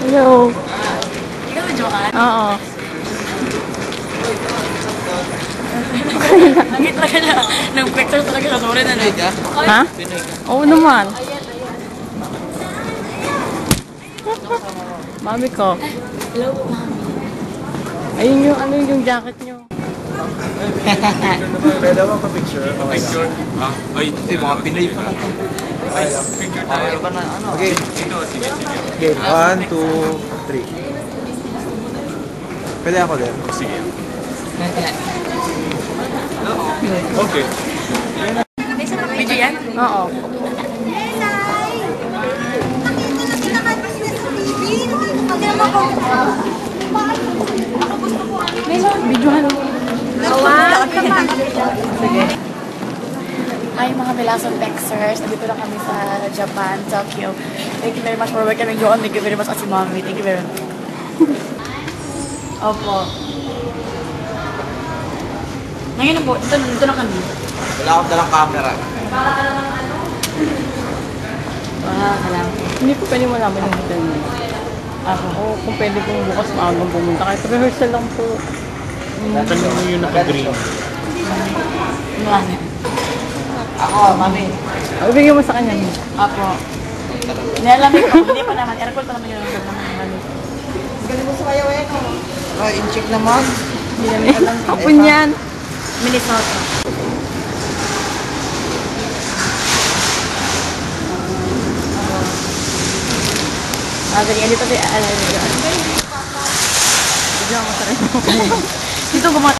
Hello. Ikaw na Joanne? Oo. Nakita ka na. Nag-picture talaga ka. Sorry na. Ha? Oo naman. Mami ko. Hello, mami. Ayun yung ano yung jacket nyo. Pwede mo pa-picture? Picture? Ah, ay, hindi, mga Pinay pa lang. Ay, picture tayo. Okay. Ito, sige, sige. Okay, 1, 2, 3. Pwede ako din? Sige. Okay. Video yan? Oo. Videohan mo. Sige. Hi mga Milason Pexers. Nandito lang kami sa Japan, Tokyo. Thank you very much for welcoming Joan. Thank you very much si Mommy. Thank you very much. Opo. Ngayon po, dito na kami. Wala akong dalang camera. Salamat. Hindi po pwede malaman yung hotel niyo. Ako, kung pwede pong bukas maagang pumunta. Kahit rehearsal lang po. Tanong mo yung naka-green. Ako, mami. Ibigay mo sa kanya. Apo. Nilalamig ko. Hindi pa naman. Aircon pa naman yun. Galing mo sa kayo eh. Ay, in-check naman. Hindi namin alam. Kapun yan. Minnesota. Galing. Dito si... Bigyan mo sa rin. Dito gumawa.